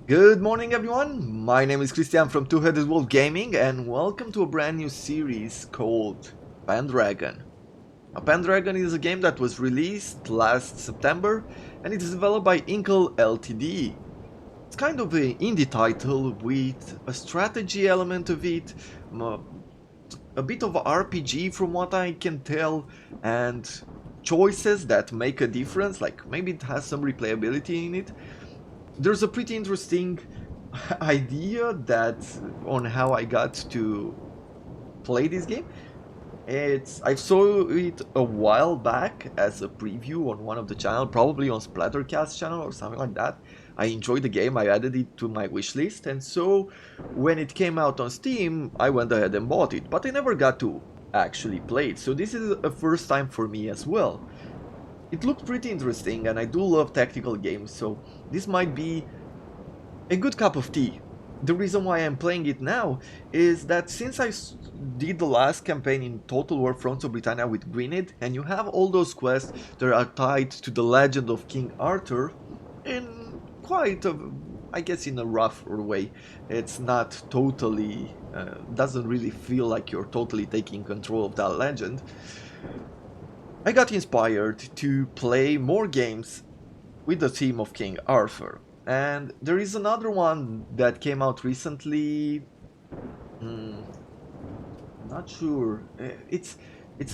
Good morning everyone, my name is Christian from Two-Headed Wolf Gaming and welcome to a brand new series called Pendragon. Pendragon is a game that was released last September and it is developed by Inkle Ltd. It's kind of an indie title with a strategy element of it, a bit of a RPG from what I can tell, and choices that make a difference, like maybe it has some replayability in it. There's a pretty interesting idea that on how I got to play this game. I saw it a while back as a preview on one of the channel, probably on Splattercast channel or something like that. I enjoyed the game, I added it to my wishlist, and so when it came out on Steam, I went ahead and bought it, but I never got to actually play it, so this is a first time for me as well. It looked pretty interesting, and I do love tactical games, so this might be a good cup of tea. The reason why I'm playing it now is that since I did the last campaign in Total War Fronts of Britannia with Gwynedd, and you have all those quests that are tied to the legend of King Arthur in quite a, I guess in a rougher way. It's not totally, doesn't really feel like you're totally taking control of that legend. I got inspired to play more games with the theme of King Arthur. And there is another one that came out recently. Hmm, not sure. It's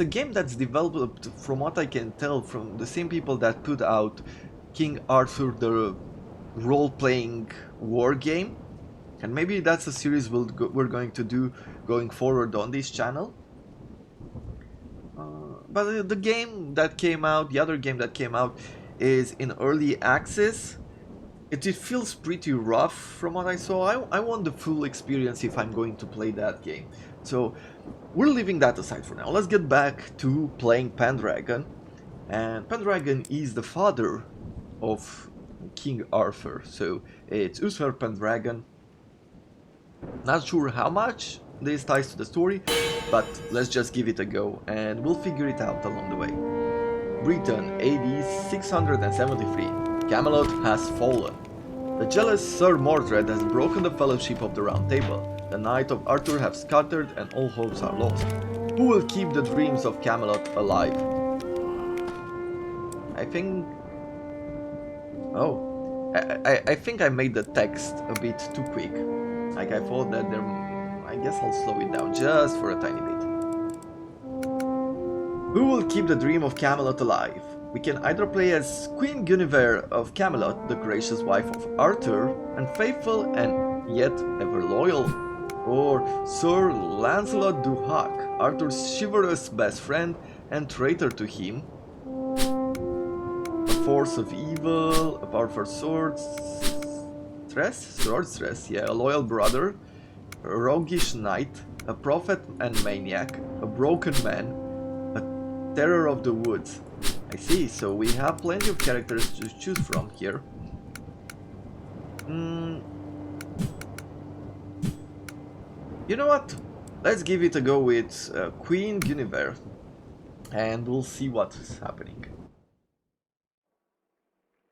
a game that's developed, from what I can tell, from the same people that put out King Arthur, the role-playing war game. And maybe that's a series we're going to do going forward on this channel. But the game that came out, the other game that came out, is in early access. It feels pretty rough from what I saw. I want the full experience if I'm going to play that game. So we're leaving that aside for now. Let's get back to playing Pendragon. And Pendragon is the father of King Arthur. So it's Uther Pendragon. Not sure how much this ties to the story, but let's just give it a go and we'll figure it out along the way. Britain, AD 673. Camelot has fallen. The jealous Sir Mordred has broken the fellowship of the Round Table. The Knights of Arthur have scattered and all hopes are lost. Who will keep the dreams of Camelot alive? I think... Oh. I think I made the text a bit too quick. Like I thought that there... I guess I'll slow it down just for a tiny bit. Who will keep the dream of Camelot alive? We can either play as Queen Guinevere of Camelot, the gracious wife of Arthur, and faithful and yet ever loyal, or Sir Lancelot du Hac, Arthur's chivalrous best friend and traitor to him, a force of evil, a powerful swordstress, yeah, a loyal brother, a roguish knight, a prophet and maniac, a broken man, a terror of the woods. I see, so we have plenty of characters to choose from here. You know what? Let's give it a go with Queen Guinevere, and we'll see what's happening.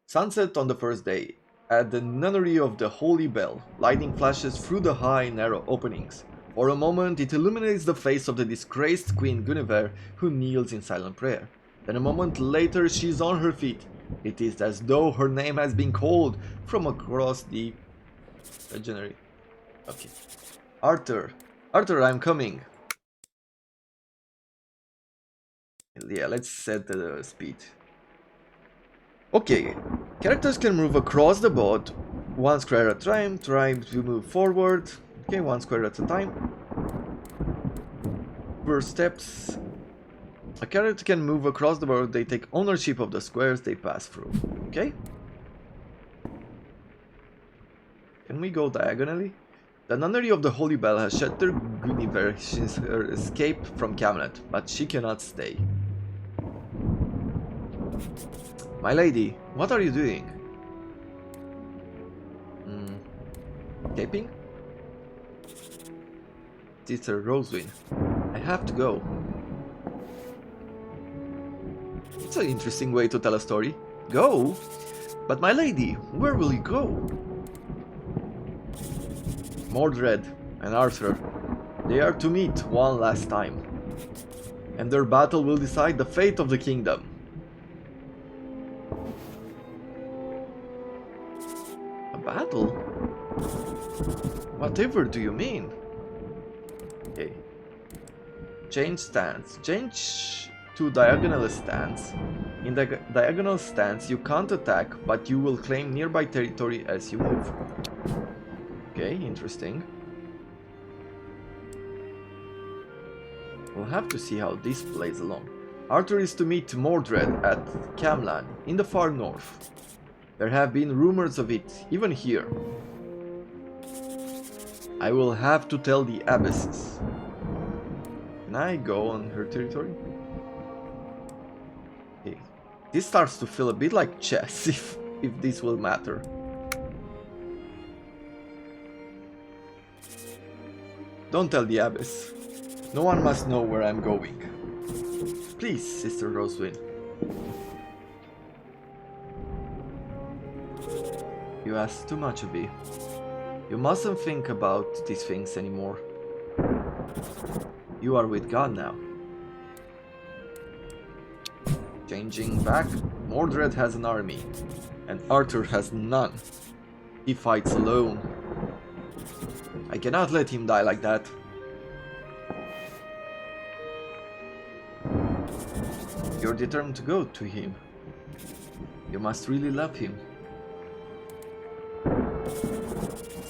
Sunset on the first day. At the nunnery of the Holy Bell, lightning flashes through the high, narrow openings. For a moment, it illuminates the face of the disgraced Queen Guinevere, who kneels in silent prayer. Then a moment later she is on her feet. It is as though her name has been called from across the... Okay. Arthur. Arthur, I'm coming. Yeah, let's set the speed. Okay. Characters can move across the board. One square at a time. Try to move forward. Okay, one square at a time. First steps. A character can move across the board, they take ownership of the squares they pass through. Okay? Can we go diagonally? The nunnery of the Holy Bell has shattered Guinevere since her escape from Camelot, but she cannot stay. My lady, what are you doing? Taping? Sister Rosewin, I have to go. It's an interesting way to tell a story. Go? But my lady, where will you go? Mordred and Arthur, they are to meet one last time, and their battle will decide the fate of the kingdom. A battle? Whatever do you mean? Okay. Change stance. Change to diagonal stance. In the diagonal stance, you can't attack, but you will claim nearby territory as you move. Okay, interesting. We'll have to see how this plays along. Arthur is to meet Mordred at Camlan, in the far north. There have been rumors of it, even here. I will have to tell the abbesses. Can I go on her territory? Okay. This starts to feel a bit like chess, if this will matter. Don't tell the abbess. No one must know where I'm going. Please, Sister Roswin. You ask too much of me. You mustn't think about these things anymore. You are with God now. Changing back, Mordred has an army, and Arthur has none. He fights alone. I cannot let him die like that. You're determined to go to him. You must really love him.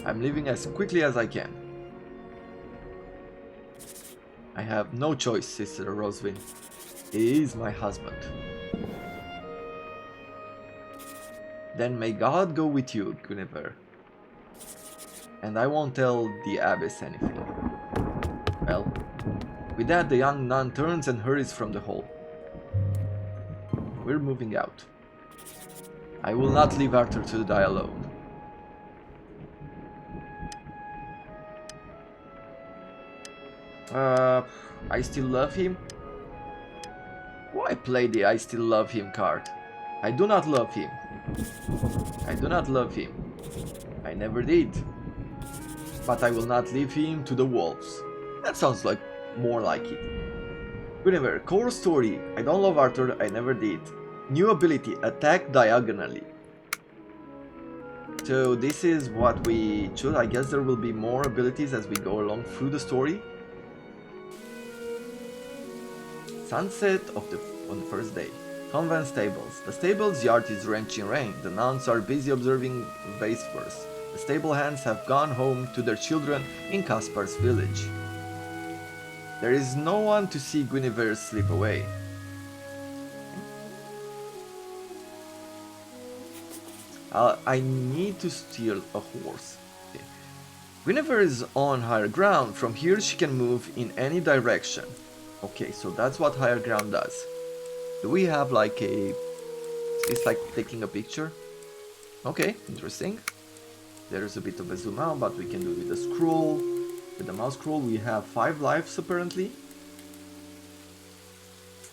I'm leaving as quickly as I can. I have no choice, Sister Roswin. He is my husband. Then may God go with you, Guinevere. And I won't tell the abbess anything. Well, with that the young nun turns and hurries from the hall. We're moving out. I will not leave Arthur to die alone. I still love him? Why play the I still love him card? I do not love him. I do not love him. I never did. But I will not leave him to the wolves. That sounds like more like it. Guinevere, core story. I don't love Arthur, I never did. New ability, attack diagonally. So this is what we choose. I guess there will be more abilities as we go along through the story. Sunset on the first day. Convent stables. The stable's yard is drenched in rain. The nuns are busy observing vespers. The stable hands have gone home to their children in Caspar's village. There is no one to see Guinevere slip away. I need to steal a horse. Okay. Guinevere is on higher ground. From here she can move in any direction. Okay, so that's what higher ground does. Do we have like a... It's like taking a picture? Okay, interesting. There's a bit of a zoom out, but we can do it with a scroll. With the mouse scroll we have 5 lives apparently.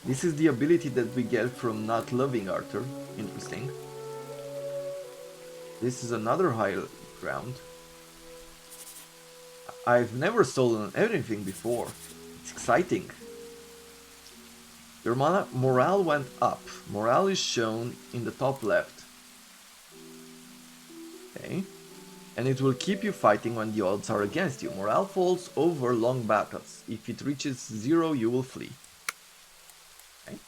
This is the ability that we get from not loving Arthur. Interesting. This is another higher ground. I've never stolen anything before. It's exciting. Your morale went up. Morale is shown in the top left. Okay. And it will keep you fighting when the odds are against you. Morale falls over long battles. If it reaches 0, you will flee. Okay.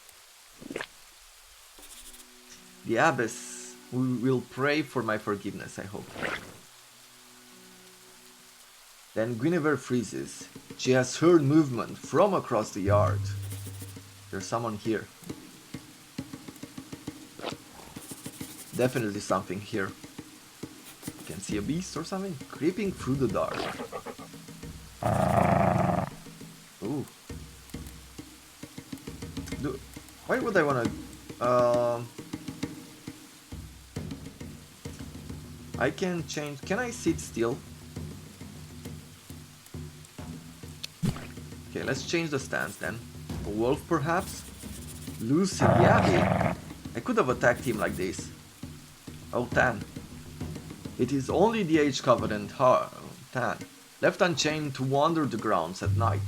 The abbess will pray for my forgiveness, I hope. Then Guinevere freezes. She has heard movement from across the yard. There's someone here. Definitely something here. You can see a beast or something creeping through the dark. Ooh. Why would I wanna... I can change... Can I sit still? Okay, let's change the stance then. A wolf perhaps? Lucy the Abbey. I could have attacked him like this. Oh, Tan. It is only the Age Covenant Tan. left unchained to wander the grounds at night.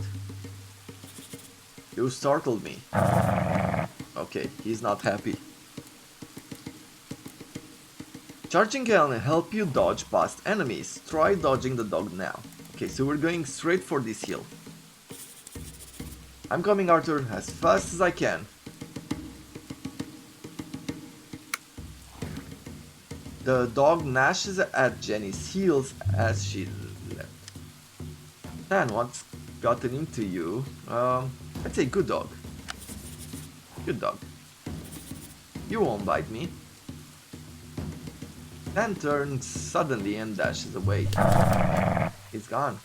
You startled me. Okay, he's not happy. Charging can help you dodge past enemies. Try dodging the dog now. Okay, so we're going straight for this hill. I'm coming, Arthur, as fast as I can. The dog gnashes at Jenny's heels as she left. Man, what's gotten into you? I'd say good dog. Good dog. You won't bite me. Dan turns suddenly and dashes away. He's gone.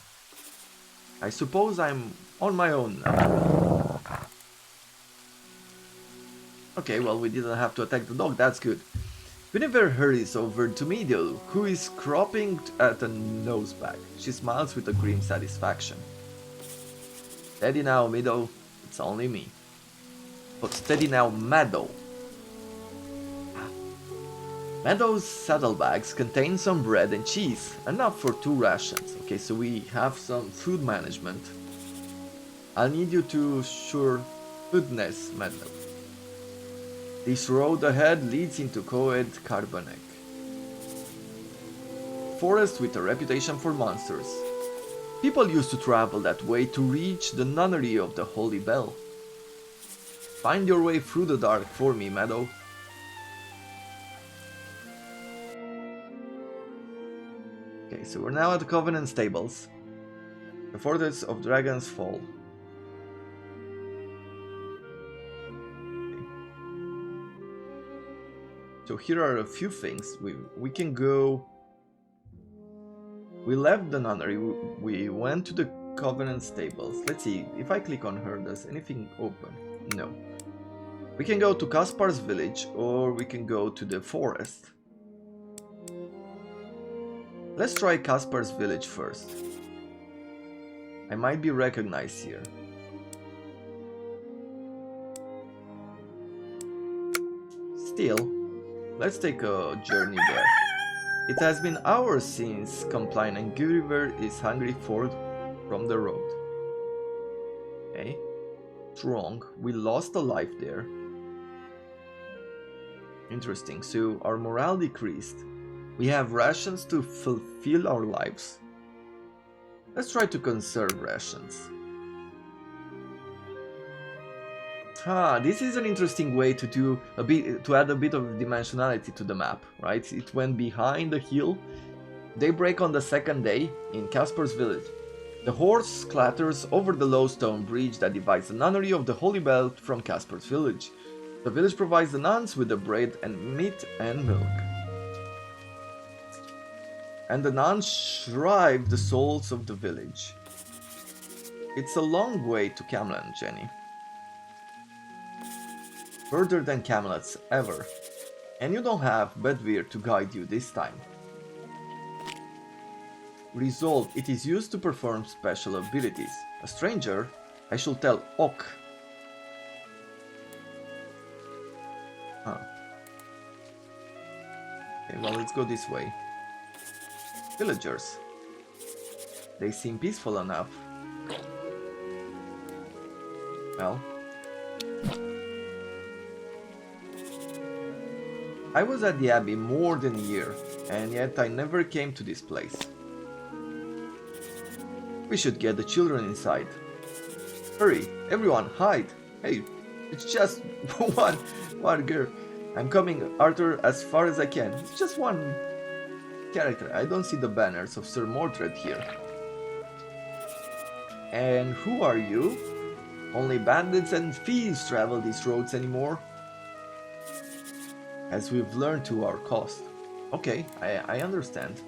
I suppose I'm on my own now. Okay, well, we didn't have to attack the dog, that's good. Guinevere hurries over to Meadow, who is cropping at a nosebag. She smiles with a grim satisfaction. Steady now, Meadow. It's only me. But steady now, Meadow. Meadow's saddlebags contain some bread and cheese, enough for 2 rations. Okay, so we have some food management. I'll need you to sure goodness, Meadow. This road ahead leads into Coed Carbonek, forest with a reputation for monsters. People used to travel that way to reach the nunnery of the Holy Bell. Find your way through the dark for me, Meadow. Okay, so we're now at the Covenant Stables, the Fortress of Dragon's Fall. So here are a few things. We can go. We left the nunnery. We went to the Covenant Stables. Let's see, if I click on her, does anything open? No. We can go to Kaspar's village, or we can go to the forest. Let's try Kaspar's village first. I might be recognized here. Still, let's take a journey there. It has been hours since Compline and Gulliver is hungry from the road. Okay. It's wrong. We lost a life there. Interesting. So our morale decreased. We have rations to fulfill our lives. Let's try to conserve rations. This is an interesting way to do to add a bit of dimensionality to the map, right? It went behind the hill. Daybreak on the second day in Kaspar's village. The horse clatters over the low stone bridge that divides the nunnery of the Holy Bell from Kaspar's village. The village provides the nuns with the bread and meat and milk. And the nuns shrive the souls of the village. It's a long way to Camelot, Jenny. Further than Camelot's ever. And you don't have Bedwyr to guide you this time. Result, it is used to perform special abilities. A stranger, I shall tell Ok. Okay, well, let's go this way. Villagers. They seem peaceful enough. Well. I was at the Abbey more than a year, and yet I never came to this place. We should get the children inside. Hurry, everyone, hide! Hey, it's just one girl. I'm coming, Arthur, as far as I can. It's just one character. I don't see the banners of Sir Mordred here. And who are you? Only bandits and thieves travel these roads anymore. As we've learned to our cost. Okay, I understand.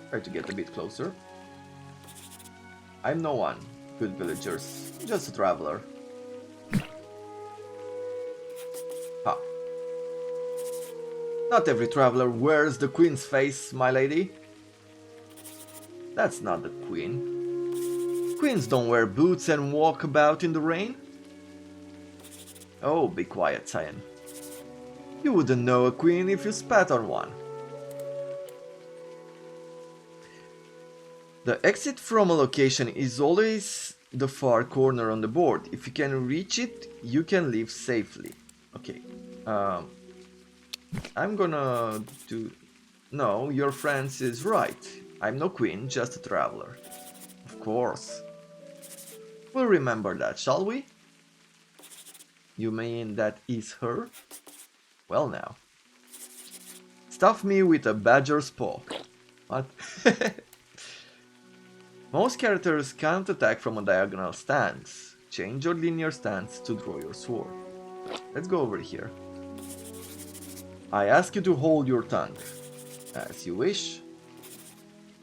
Try to get a bit closer. I'm no one, good villagers, just a traveler. Ha. Not every traveler wears the queen's face, my lady. That's not the queen. Queens don't wear boots and walk about in the rain. Oh, be quiet, Cyan. You wouldn't know a queen if you spat on one. The exit from a location is always the far corner on the board. If you can reach it, you can leave safely. Okay. Um, I'm gonna do... No, your friend is right. I'm no queen, just a traveler. Of course. We'll remember that, shall we? You mean that is her? Well now. Stuff me with a badger's paw. What? Most characters can't attack from a diagonal stance. Change your linear stance to draw your sword. Let's go over here. I ask you to hold your tongue. As you wish.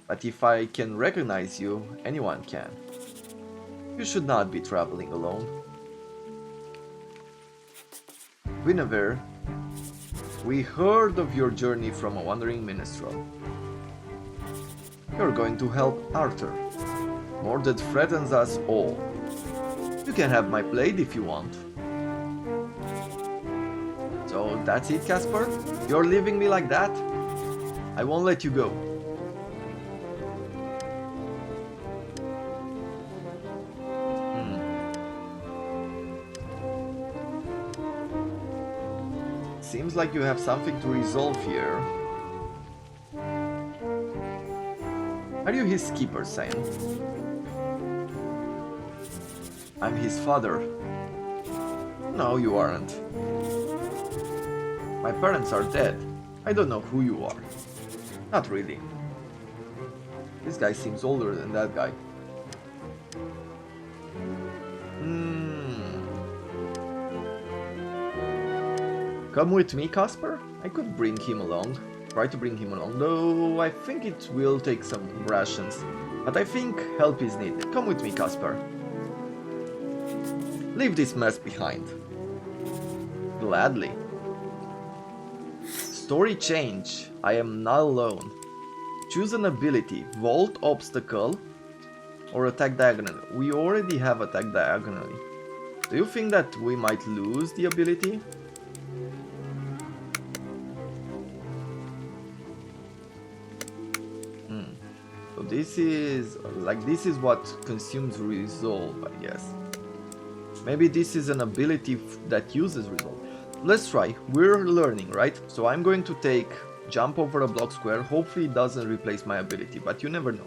But if I can recognize you, anyone can. You should not be traveling alone. Guinevere, we heard of your journey from a wandering minstrel. You're going to help Arthur. More that threatens us all. You can have my blade if you want. So that's it, Casper? You're leaving me like that? I won't let you go. Seems like you have something to resolve here. Are you his keeper, Sam? I'm his father. No, you aren't. My parents are dead. I don't know who you are. Not really. This guy seems older than that guy. Come with me, Casper? I could bring him along. Try to bring him along, though I think it will take some rations. But I think help is needed. Come with me, Casper. Leave this mess behind. Gladly. Story change. I am not alone. Choose an ability. Vault obstacle or attack diagonally. We already have attack diagonally. Do you think that we might lose the ability? So this is what consumes resolve, I guess. Maybe this is an ability that uses resolve. Let's try. We're learning, right? So I'm going to take jump over a block square. Hopefully it doesn't replace my ability, but you never know.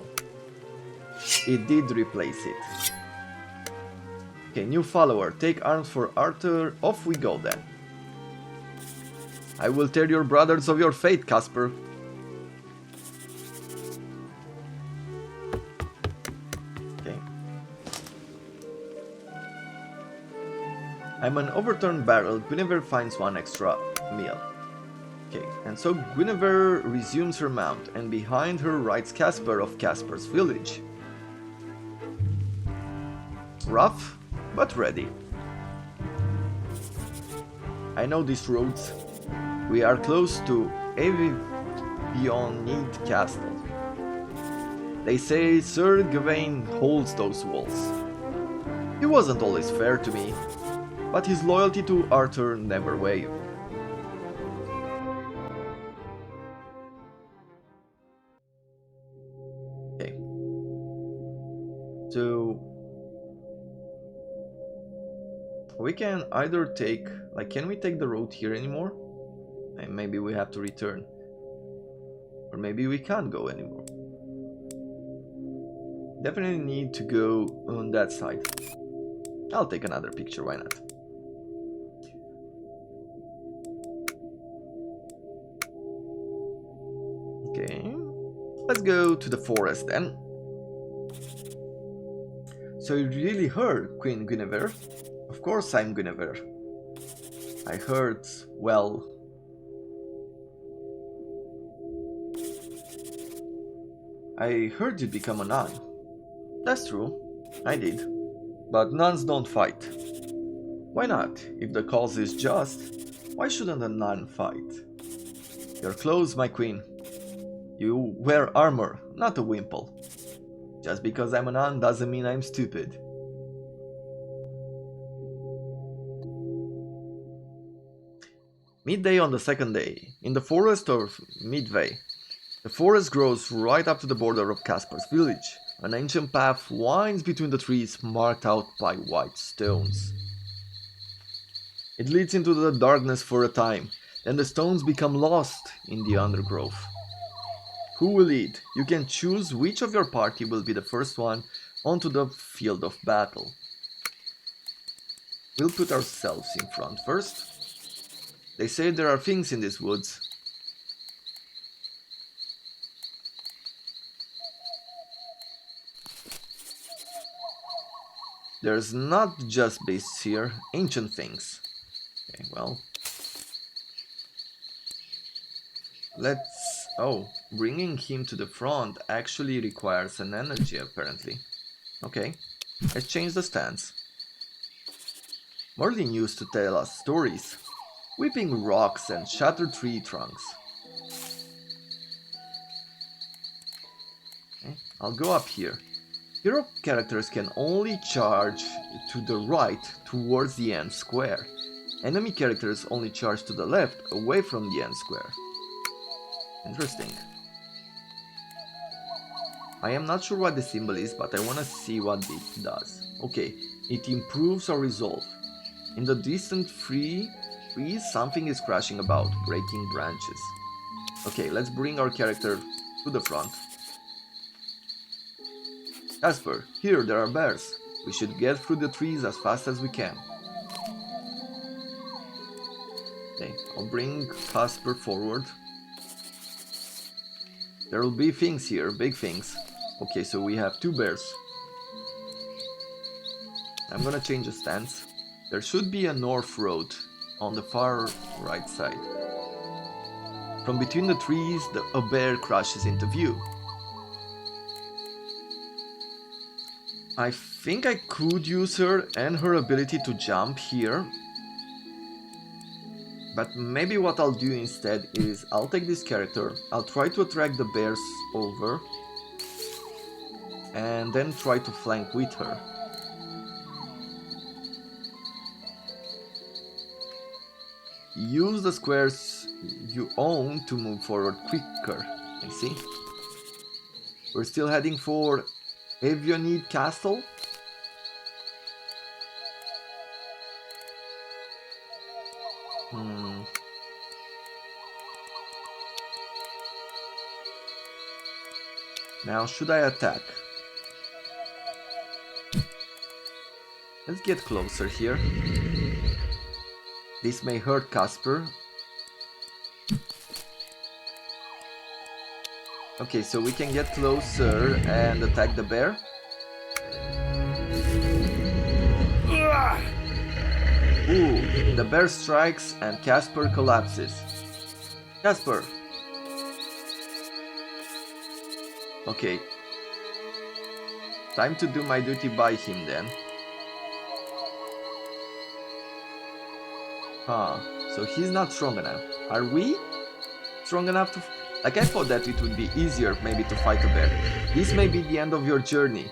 It did replace it. Okay, new follower. Take arms for Arthur. Off we go then. I will tear your brothers of your fate, Casper. I'm an overturned barrel. Guinevere finds one extra meal. Okay, and so Guinevere resumes her mount, and behind her rides Casper of Casper's village. Rough, but ready. I know these roads. We are close to Avionid Castle. They say Sir Gawain holds those walls. He wasn't always fair to me, but his loyalty to Arthur never wavered. Okay. So we can either take, can we take the road here anymore? And maybe we have to return. Or maybe we can't go anymore. Definitely need to go on that side. I'll take another picture, why not? Okay, let's go to the forest then. So you really heard, Queen Guinevere? Of course I'm Guinevere. I heard, well... I heard you'd become a nun. That's true, I did. But nuns don't fight. Why not? If the cause is just, why shouldn't a nun fight? You're close, my queen. You wear armor, not a wimple. Just because I'm a nun doesn't mean I'm stupid. Midday on the second day, in the forest of Midway. The forest grows right up to the border of Casper's village. An ancient path winds between the trees marked out by white stones. It leads into the darkness for a time, then the stones become lost in the undergrowth. Who will lead? You can choose which of your party will be the first one onto the field of battle. We'll put ourselves in front first. They say there are things in these woods. There's not just beasts here, ancient things. Okay, well. Bringing him to the front actually requires an energy apparently. Okay, let's change the stance. Merlin used to tell us stories, whipping rocks and shattered tree trunks. Okay, I'll go up here. Hero characters can only charge to the right towards the end square. Enemy characters only charge to the left away from the end square. Interesting. I am not sure what the symbol is, but I want to see what it does. Okay, it improves our resolve. In the distant trees, something is crashing about, breaking branches. Okay, let's bring our character to the front. Casper, here there are bears. We should get through the trees as fast as we can. Okay, I'll bring Casper forward. There will be things here, big things. Okay, so we have two bears. I'm gonna change the stance. There should be a north road on the far right side. From between the trees, a bear crashes into view. I think I could use her and her ability to jump here. But maybe what I'll do instead is I'll take this character, I'll try to attract the bears over, and then try to flank with her. Use the squares you own to move forward quicker, I see. We're still heading for Avionid Castle. Now should I attack? Let's get closer here. This may hurt Casper. Okay, so we can get closer and attack the bear. Ooh, the bear strikes and Casper collapses. Casper! Okay. Time to do my duty by him then. So he's not strong enough. Are we strong enough to... Like, I thought that it would be easier maybe to fight a bear. This may be the end of your journey.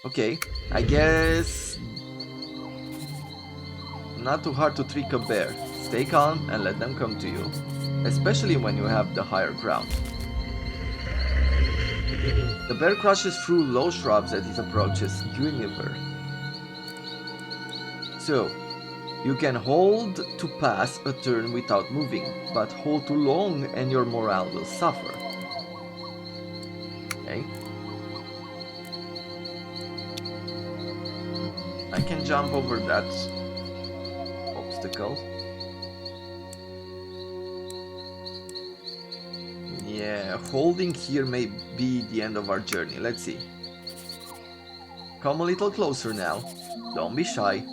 Okay, I guess... Not too hard to trick a bear. Stay calm and let them come to you. Especially when you have the higher ground. The bear crashes through low shrubs as it approaches Guinevere. So, you can hold to pass a turn without moving, but hold too long and your morale will suffer. Okay. I can jump over that obstacle. Yeah, holding here may be the end of our journey. Let's see. Come a little closer now. Don't be shy.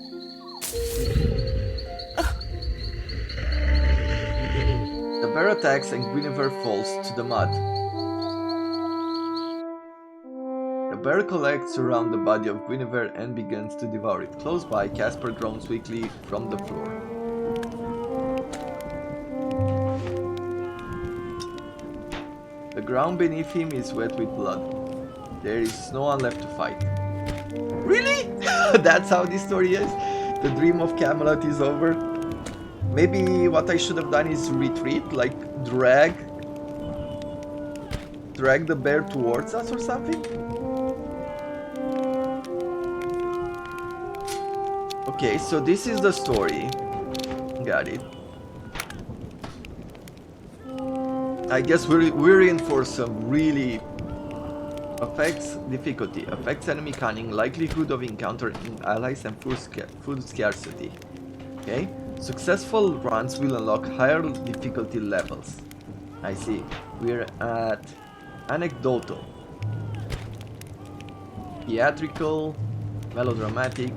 The bear attacks and Guinevere falls to the mud. The bear collects around the body of Guinevere and begins to devour it. Close by, Casper groans weakly from the floor. The ground beneath him is wet with blood. There is no one left to fight. Really? That's how this story is? The dream of Camelot is over? Maybe what I should have done is retreat, like drag drag the bear towards us or something? Okay, so this is the story. Got it. I guess we're in for some really affects difficulty, affects enemy cunning, likelihood of encountering allies and food scarcity. Okay, successful runs will unlock higher difficulty levels. I see. We're at anecdotal, theatrical, melodramatic.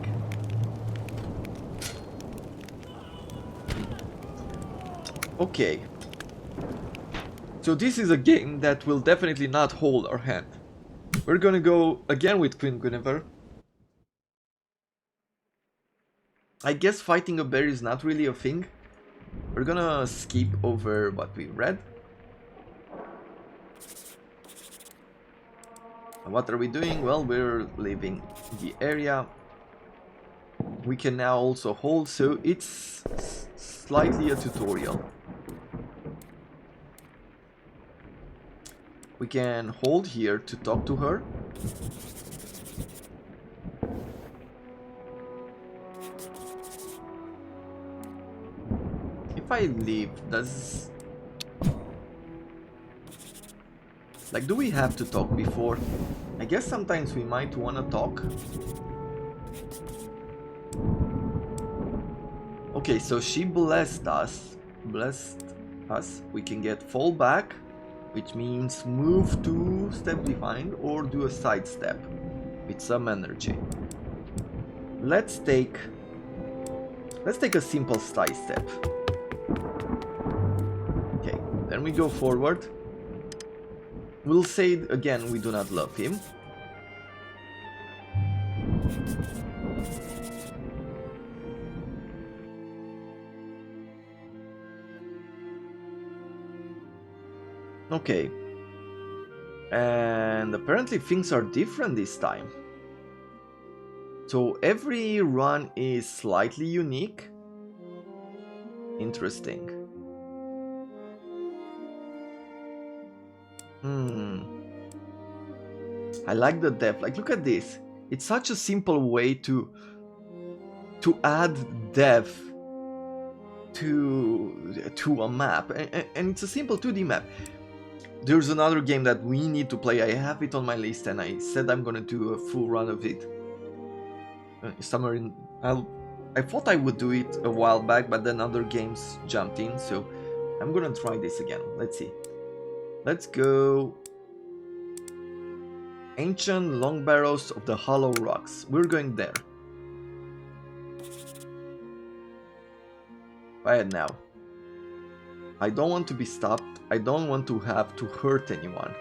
Okay. So this is a game that will definitely not hold our hand. We're gonna go again with Queen Guinevere. I guess fighting a bear is not really a thing. We're gonna skip over what we read. And what are we doing? Well, we're leaving the area. We can now also hold, so it's slightly a tutorial. We can hold here to talk to her. If I leave, does... Like, do we have to talk before? I guess sometimes we might want to talk. Okay, so she blessed us. We can get fall back, which means move 2 steps behind or do a side step with some energy. Let's take a simple side step. Okay, then we go forward. We'll say again we do not love him. Okay. And apparently things are different this time. So every run is slightly unique. Interesting. I like the depth. Like, look at this. It's such a simple way to add depth to a map, and it's a simple 2D map. There's another game that we need to play. I have it on my list, and I said I'm gonna do a full run of it. Somewhere in... I thought I would do it a while back, but then other games jumped in, so I'm gonna try this again. Let's see. Let's go... Ancient Long Barrows of the Hollow Rocks. We're going there. Right now. I don't want to be stopped. I don't want to have to hurt anyone.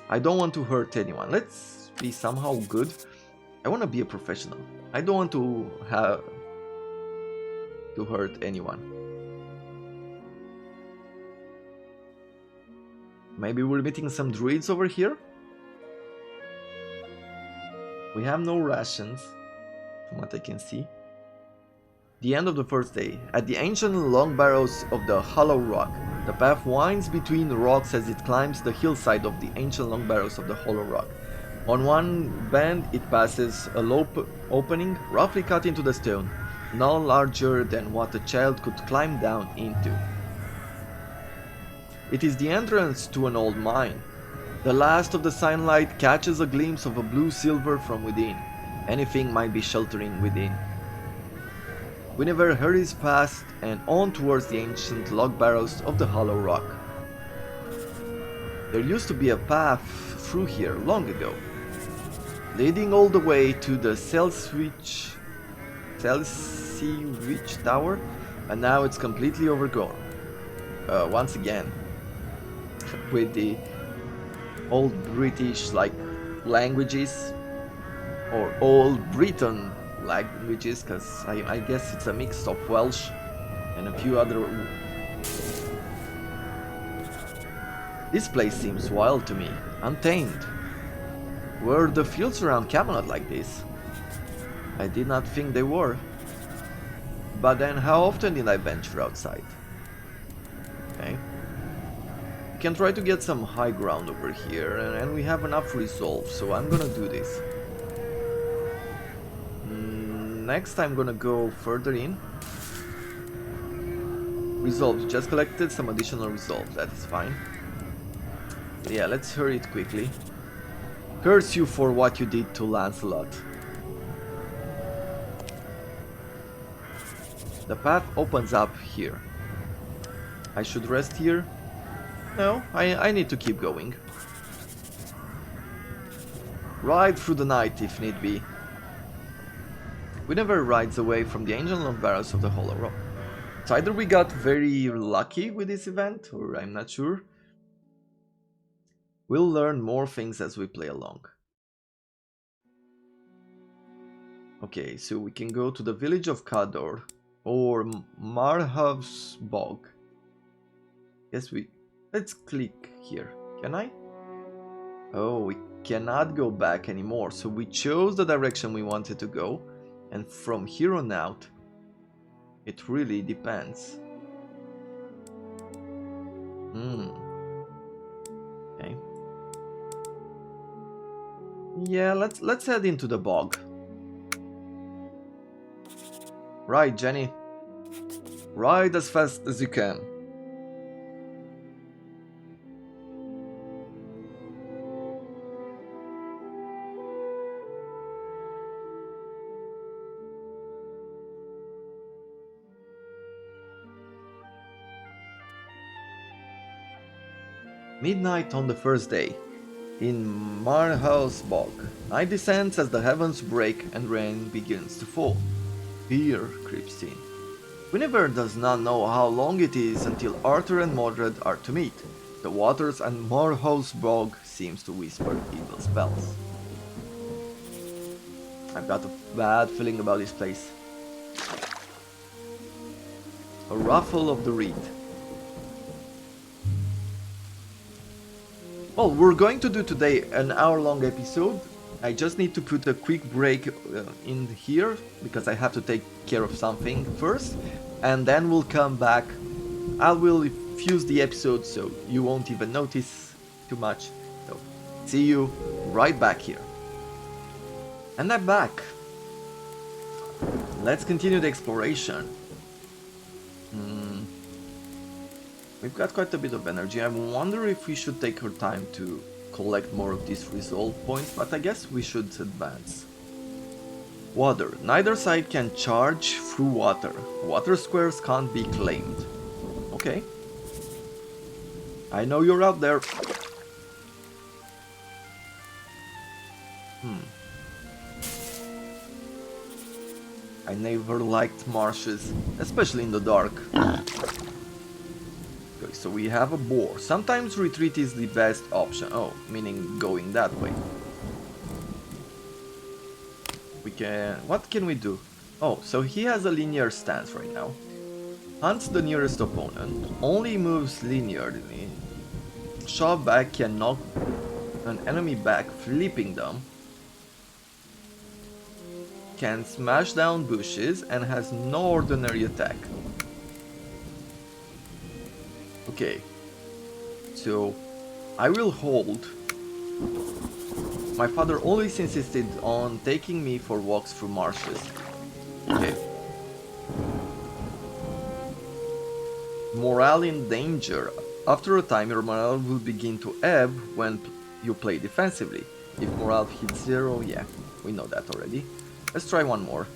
I don't want to hurt anyone. Let's be somehow good. I want to be a professional. I don't want to have to hurt anyone. Maybe we're meeting some druids over here? We have no rations, from what I can see. The end of the first day. At the ancient long barrows of the Hollow Rock, the path winds between the rocks as it climbs the hillside of the ancient long barrows of the Hollow Rock. On one bend it passes a low opening, roughly cut into the stone, no larger than what a child could climb down into. It is the entrance to an old mine. The last of the sunlight catches a glimpse of a blue silver from within. Anything might be sheltering within. Guinevere hurries past and on towards the ancient log barrows of the Hollow Rock. There used to be a path through here long ago, leading all the way to the Celsiwich Tower, and now it's completely overgrown. Once again, with the old British like languages, or old Briton languages, because I guess it's a mix of Welsh and a few other. This place seems wild to me, untamed. Were the fields around Camelot like this? I did not think they were. But then how often did I venture outside? Okay. We can try to get some high ground over here, and we have enough resolve, so I'm gonna do this. Next I'm gonna go further in. Resolve, just collected some additional resolve, that is fine. Yeah, let's hurry it quickly. Curse you for what you did to Lancelot. The path opens up here. I should rest here? No, I need to keep going. Ride through the night if need be. We never rides away from the ancient long barrels of the Hollow Rock. So either we got very lucky with this event, or I'm not sure. We'll learn more things as we play along. Okay, so we can go to the village of Kador, or Marhav's Bog. Yes, let's click here. Can I? Oh, we cannot go back anymore. So we chose the direction we wanted to go. And from here on out, it really depends. Okay. Yeah, let's head into the bog. Right, Jenny. Ride as fast as you can. Midnight on the first day. In Marhaus Bog, night descends as the heavens break and rain begins to fall. Fear creeps in. Guinevere does not know how long it is until Arthur and Mordred are to meet. The waters and Marhaus Bog seems to whisper evil spells. I've got a bad feeling about this place. A ruffle of the reed. Well, we're going to do today an hour-long episode. I just need to put a quick break in here because I have to take care of something first, and then we'll come back. I will fuse the episode so you won't even notice too much. So, see you right back here. And I'm back. Let's continue the exploration. We've got quite a bit of energy. I wonder if we should take our time to collect more of these resolve points, but I guess we should advance. Water. Neither side can charge through water. Water squares can't be claimed. Okay. I know you're out there. I never liked marshes, especially in the dark. Okay, so we have a boar. Sometimes retreat is the best option. Oh, meaning going that way. We can... What can we do? Oh, so he has a linear stance right now. Hunts the nearest opponent. Only moves linearly. Shove back can knock an enemy back, flipping them. Can smash down bushes and has no ordinary attack. Okay, so I will hold. My father always insisted on taking me for walks through marshes. Okay. Morale in danger. After a time, your morale will begin to ebb when you play defensively. If morale hits 0, yeah, we know that already. Let's try one more.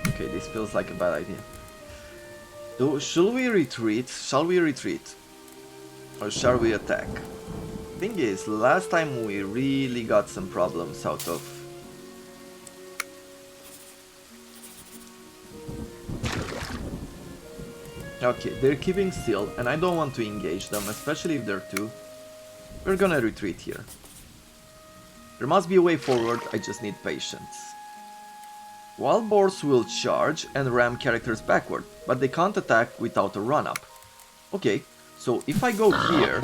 Okay, this feels like a bad idea. So, shall we retreat? Or shall we attack? Thing is, last time we really got some problems out of... Okay, they're keeping still, and I don't want to engage them, especially if they're two. We're gonna retreat here. There must be a way forward, I just need patience. Wild boars will charge and ram characters backward, but they can't attack without a run-up. Okay, so if I go here...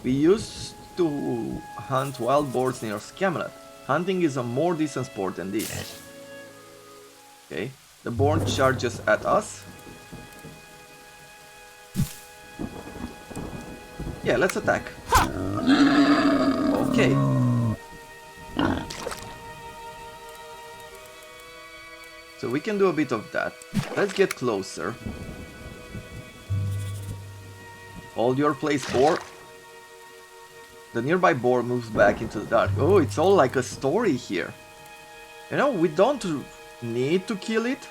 We used to hunt wild boars near Scamelot. Hunting is a more decent sport than this. Okay, the boar charges at us. Yeah, let's attack. Okay. So we can do a bit of that. Let's get closer. Hold your place, boar. The nearby boar moves back into the dark. Oh, it's all like a story here. You know, we don't need to kill it.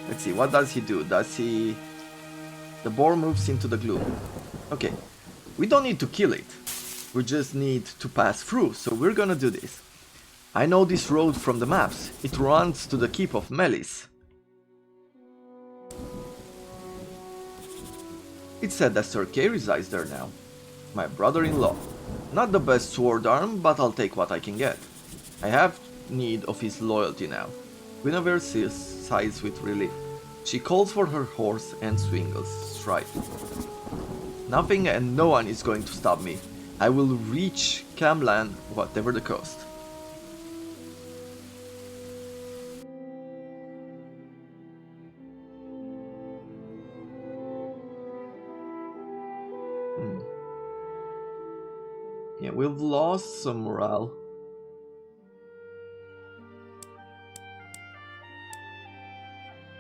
Let's see, what does he do? Does he... The boar moves into the gloom. Okay, we don't need to kill it. We just need to pass through, so we're gonna do this. I know this road from the maps. It runs to the keep of Melis. It's said that Sir Kay resides there now. My brother-in-law. Not the best sword arm, but I'll take what I can get. I have need of his loyalty now. Guinevere sighs with relief. She calls for her horse and swingles stride. Nothing and no one is going to stop me. I will reach Camlan, whatever the cost. Yeah, we've lost some morale.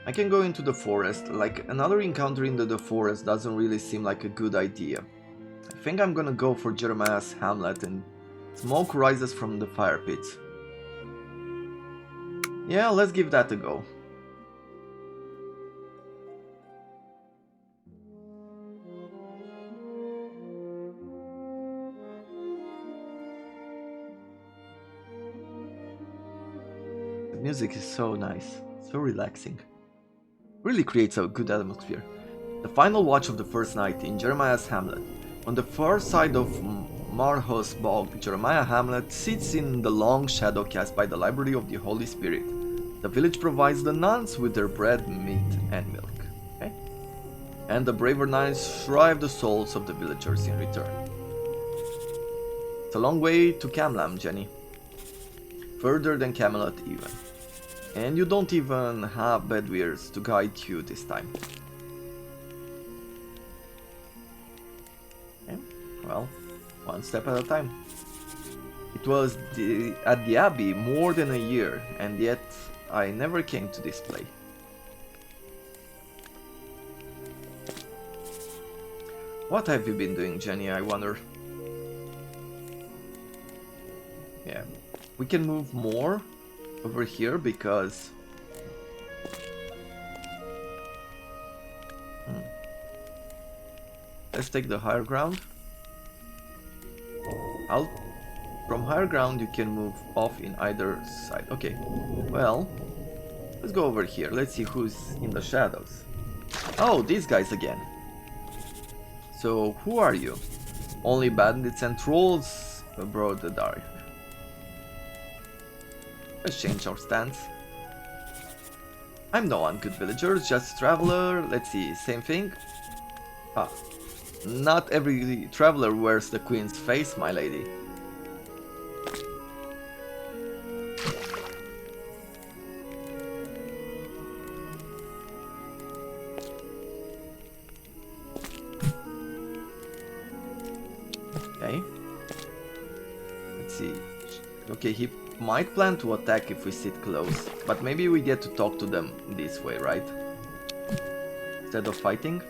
I can go into the forest. Like, another encounter in the forest doesn't really seem like a good idea. I think I'm gonna go for Jeremiah's hamlet and smoke rises from the fire pits. Yeah, let's give that a go. The music is so nice, so relaxing. Really creates a good atmosphere. The final watch of the first night in Jeremiah's hamlet. On the far side of Marhos Bog, Jeremiah Hamlet sits in the long shadow cast by the Library of the Holy Spirit. The village provides the nuns with their bread, meat, and milk. Okay? And the braver nuns shrive the souls of the villagers in return. It's a long way to Camlam, Jenny. Further than Camelot even. And you don't even have Bedwyrs to guide you this time. Okay. Well, one step at a time. It was at the Abbey more than a year, and yet I never came to this play. What have you been doing, Jenny, I wonder? Yeah, we can move more over here because... Let's take the higher ground. From higher ground you can move off in either side. Okay, well, let's go over here. Let's see who's in the shadows. Oh, these guys again. So, who are you? Only bandits and trolls abroad the dark. Let's change our stance. I'm no one good villager, just traveler. Let's see, same thing. Ah, not every traveler wears the queen's face, my lady. Okay. Let's see. Okay, he might plan to attack if we sit close, but maybe we get to talk to them this way, right? Instead of fighting.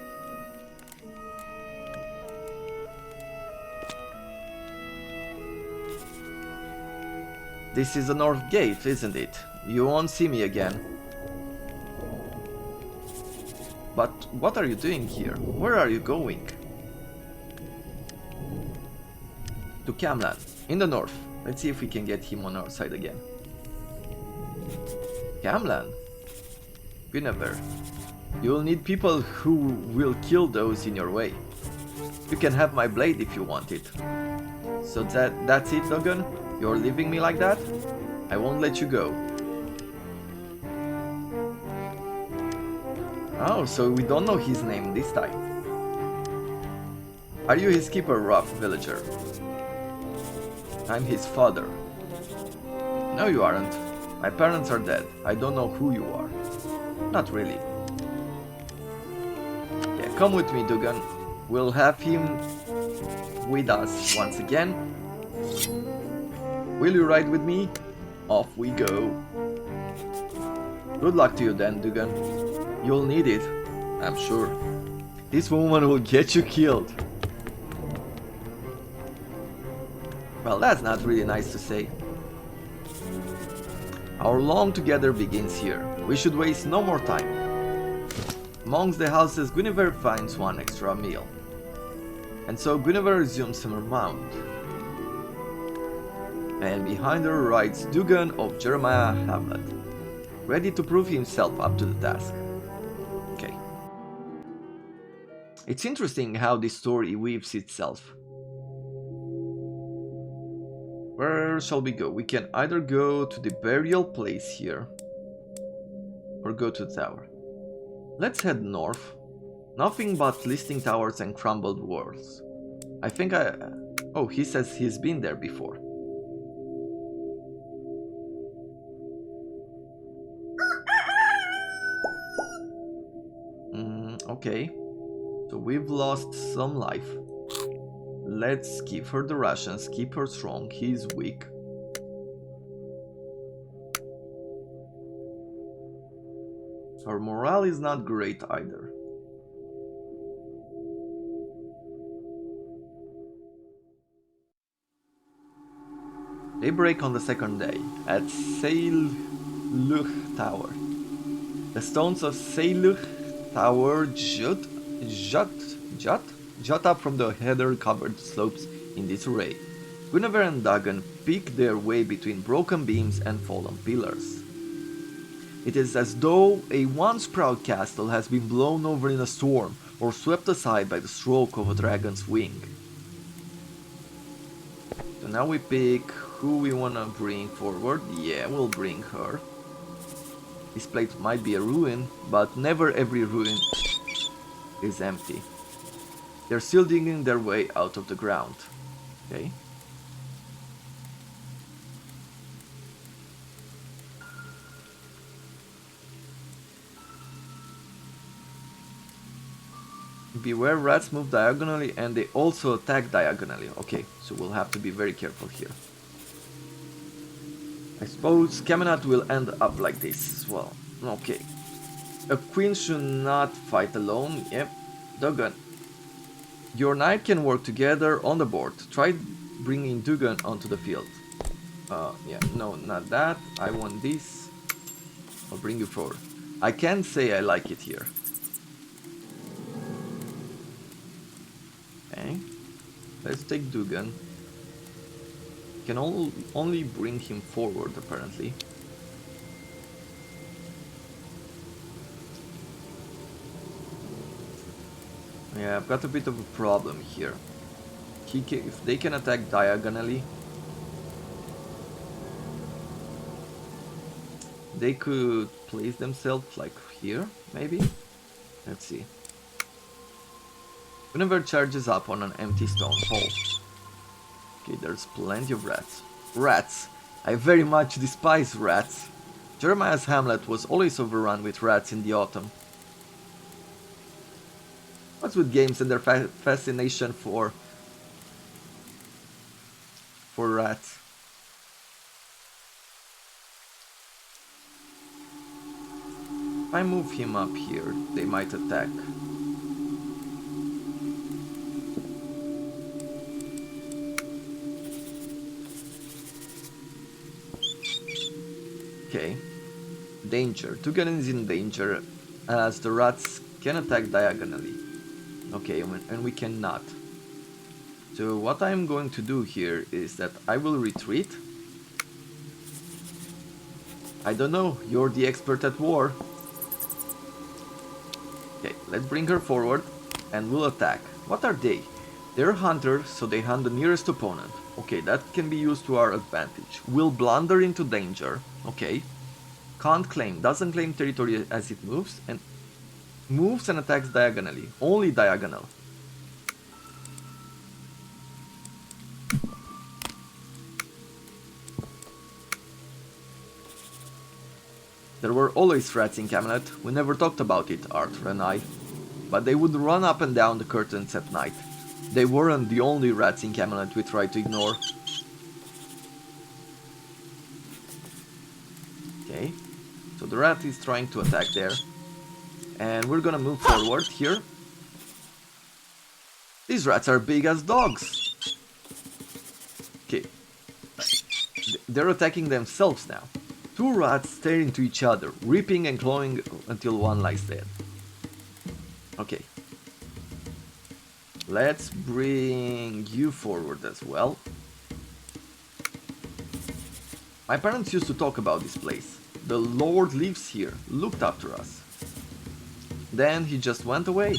This is the North Gate, isn't it? You won't see me again. But what are you doing here? Where are you going? To Camlan, in the north. Let's see if we can get him on our side again. Camlan? Guinevere. You'll need people who will kill those in your way. You can have my blade if you want it. So that's it, Duggan? You're leaving me like that? I won't let you go. Oh, so we don't know his name this time. Are you his keeper, rough villager? I'm his father. No, you aren't. My parents are dead. I don't know who you are. Not really. Yeah, come with me, Dugan. We'll have him with us once again. Will you ride with me? Off we go. Good luck to you then, Dugan. You'll need it, I'm sure. This woman will get you killed. Well, that's not really nice to say. Our long together begins here. We should waste no more time. Amongst the houses, Guinevere finds one extra meal. And so Guinevere resumes her mount. And behind her rides Dugan of Jeremiah Hamlet, ready to prove himself up to the task. Okay. It's interesting how this story weaves itself. Where shall we go? We can either go to the burial place here or go to the tower. Let's head north. Nothing but listing towers and crumbled walls. I think oh, he says he's been there before. Okay. So we've lost some life. Let's give her the rations, keep her strong, he's weak. Her morale is not great either. Daybreak on the second day, at Seiluch Tower. The stones of Seiluch Tower jut up from the heather-covered slopes in disarray. Guinevere and Dagon pick their way between broken beams and fallen pillars. It is as though a once proud castle has been blown over in a storm or swept aside by the stroke of a dragon's wing. So now we pick who we wanna bring forward. Yeah, we'll bring her. This place might be a ruin, but never every ruin is empty. They're still digging their way out of the ground. Okay. Beware, rats move diagonally and they also attack diagonally. Okay, so we'll have to be very careful here. I suppose Camelot will end up like this as well. Okay. A queen should not fight alone. Yep. Dugan. Your knight can work together on the board. Try bringing Dugan onto the field. Yeah, no, not that. I want this. I'll bring you forward. I can't say I like it here. Okay. Let's take Dugan. Can only bring him forward, apparently. Yeah, I've got a bit of a problem here. If they can attack diagonally, they could place themselves like here, maybe? Let's see. Guinevere charges up on an empty stone hole. Okay, there's plenty of rats. Rats! I very much despise rats. Jeremiah's hamlet was always overrun with rats in the autumn. What's with games and their fascination for rats? If I move him up here, they might attack. Okay. Danger. Dugan is in danger as the rats can attack diagonally. Okay, and we cannot. So what I'm going to do here is that I will retreat. I don't know, you're the expert at war. Okay, let's bring her forward and we'll attack. What are they? They're hunters, so they hunt the nearest opponent. Okay, that can be used to our advantage. We'll blunder into danger. Okay. Can't claim, doesn't claim territory as it moves and attacks diagonally. Only diagonal. There were always rats in Camelot. We never talked about it, Arthur and I. But they would run up and down the curtains at night. They weren't the only rats in Camelot we tried to ignore. Okay, so the rat is trying to attack there. And we're gonna move forward here. These rats are big as dogs. Okay, they're attacking themselves now. Two rats stare into each other, ripping and clawing until one lies dead. Okay. Let's bring you forward as well. My parents used to talk about this place. The Lord lives here, looked after us. Then he just went away.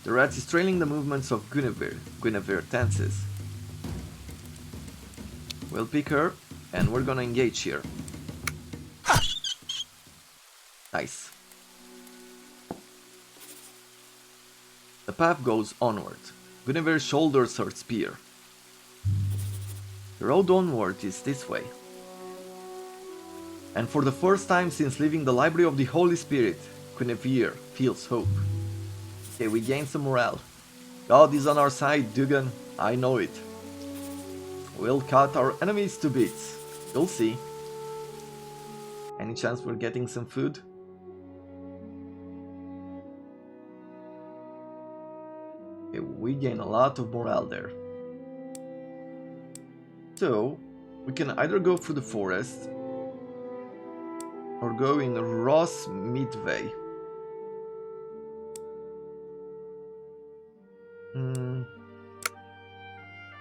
The rat is trailing the movements of Guinevere. Guinevere dances. We'll pick her, and we're gonna engage here. Nice. The path goes onward. Guinevere shoulders her spear. The road onward is this way. And for the first time since leaving the Library of the Holy Spirit, Guinevere feels hope. Okay, we gain some morale. God is on our side, Dugan. I know it. We'll cut our enemies to bits. You'll see. Any chance we're getting some food? Okay, we gain a lot of morale there. So, we can either go through the forest or go in Ross Midway.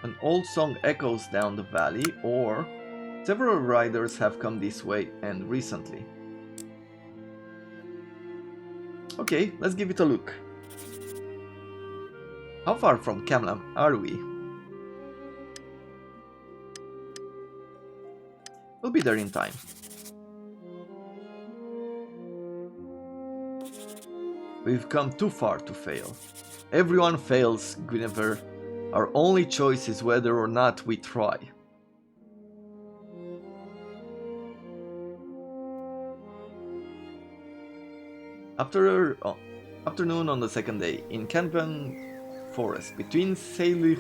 An old song echoes down the valley, or several riders have come this way and recently. Okay, let's give it a look. How far from Camelot are we? We'll be there in time. We've come too far to fail. Everyone fails, Guinevere. Our only choice is whether or not we try. Afternoon on the second day, in Canvan Forest, between Sailor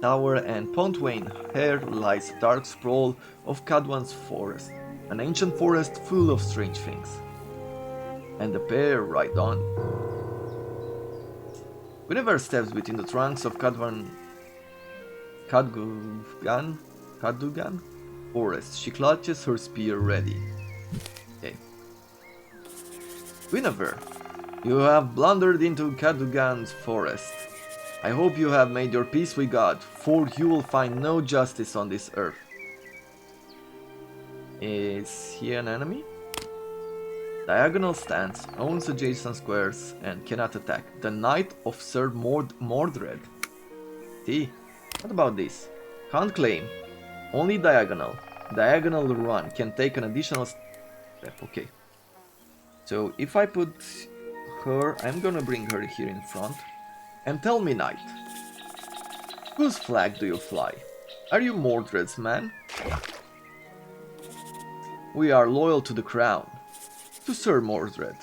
Tower and Pontwain, here lies a dark sprawl of Cadwan's forest, an ancient forest full of strange things. And the pair ride on. Guinevere steps between the trunks of Cadugan forest. She clutches her spear ready. Okay. Guinevere, you have blundered into Cadugan's forest. I hope you have made your peace with God, for you will find no justice on this earth. Is he an enemy? Diagonal stands, owns adjacent squares, and cannot attack. The Knight of Sir Mordred. See, what about this? Can't claim. Only diagonal. Diagonal run can take an additional step. Okay. So if I put her, I'm gonna bring her here in front. And tell me, Knight, whose flag do you fly? Are you Mordred's man? We are loyal to the crown. To Sir Mordred.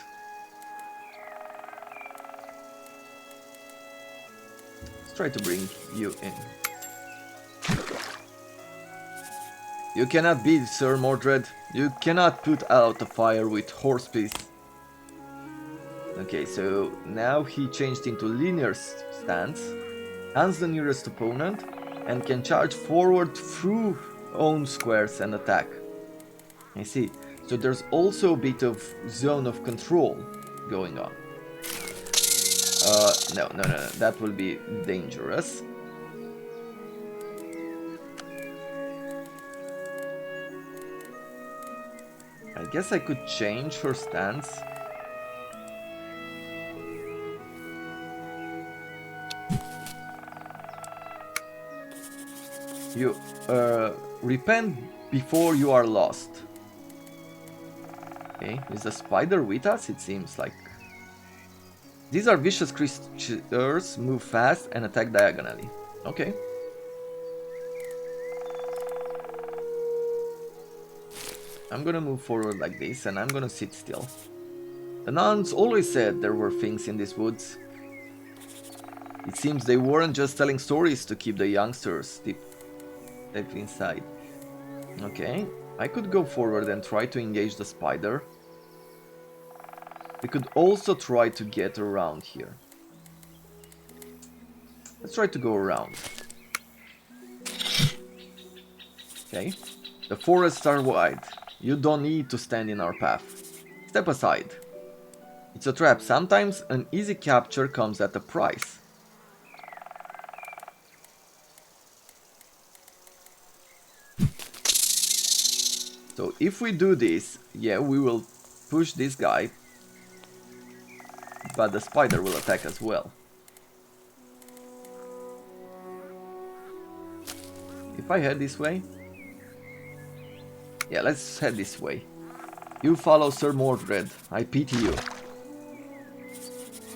Let's try to bring you in. You cannot beat Sir Mordred. You cannot put out a fire with horse piece. Okay, so now he changed into linear stance, hands the nearest opponent, and can charge forward through own squares and attack. I see. So there's also a bit of zone of control going on. No, that will be dangerous. I guess I could change her stance. You repent before you are lost. Okay, is the spider with us? It seems like. These are vicious creatures, move fast and attack diagonally. Okay. I'm gonna move forward like this, and I'm gonna sit still. The nuns always said there were things in these woods. It seems they weren't just telling stories to keep the youngsters deep inside. Okay, I could go forward and try to engage the spider. We could also try to get around here. Let's try to go around. Okay, the forests are wide. You don't need to stand in our path. Step aside. It's a trap. Sometimes an easy capture comes at a price. So if we do this, yeah, we will push this guy, but the spider will attack as well. If I head this way, yeah, let's head this way. You follow Sir Mordred, I pity you.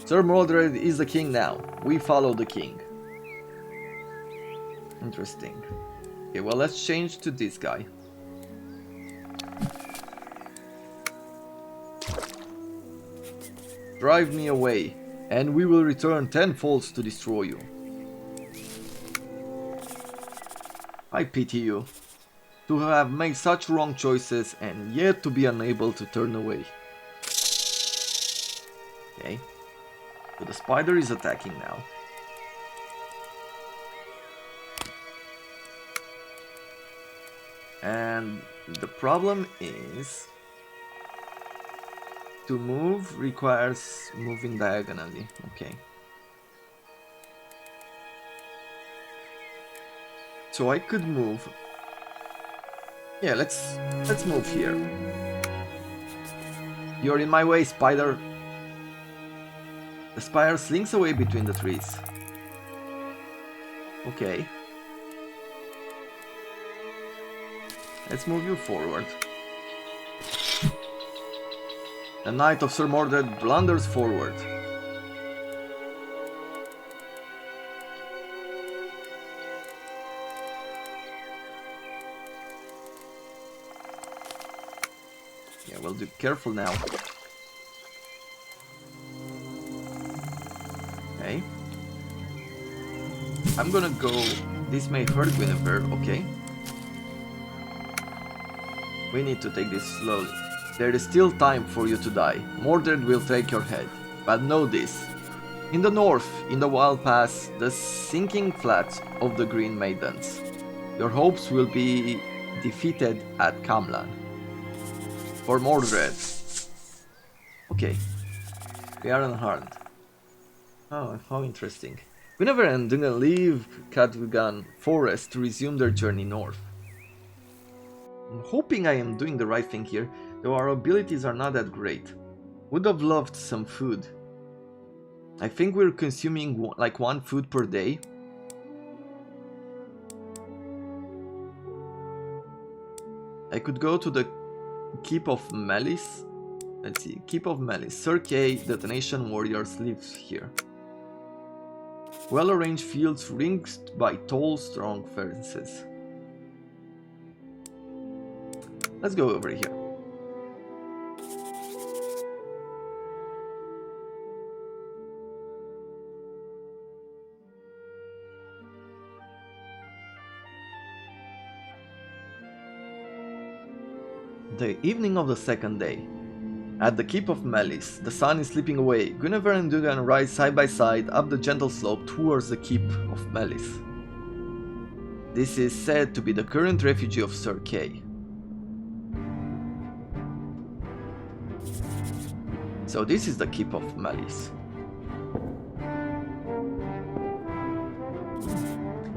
Sir Mordred is the king now, we follow the king. Interesting. Okay, well, let's change to this guy. Drive me away, and we will return tenfold to destroy you. I pity you, to have made such wrong choices and yet to be unable to turn away. Okay, so the spider is attacking now. And the problem is, to move requires moving diagonally. Okay. So I could move. Yeah, let's move here. You're in my way, spider. The spider slinks away between the trees. Okay. Let's move you forward. The knight of Sir Mordred blunders forward. Yeah, we'll be careful now. Okay. I'm gonna go... This may hurt Guinevere, okay. We need to take this slowly. There is still time for you to die. Mordred will take your head. But know this. In the north, in the wild pass, the sinking flats of the Green Maidens, your hopes will be defeated at Camlan. For Mordred. Okay. We are unharmed. Oh, how interesting. Guinevere and Dungan leave Cadwgan Forest to resume their journey north. I'm hoping I am doing the right thing here, though our abilities are not that great. Would have loved some food. I think we're consuming like one food per day. I could go to the Keep of Malice. Let's see, Keep of Malice. Sir Kay, the Tenation warriors, lives here. Well-arranged fields ringed by tall, strong fences. Let's go over here. The evening of the second day. At the Keep of Malice, the sun is slipping away. Guinevere and Dugan ride side by side up the gentle slope towards the Keep of Malice. This is said to be the current refuge of Sir Kay. So this is the Keep of Malice.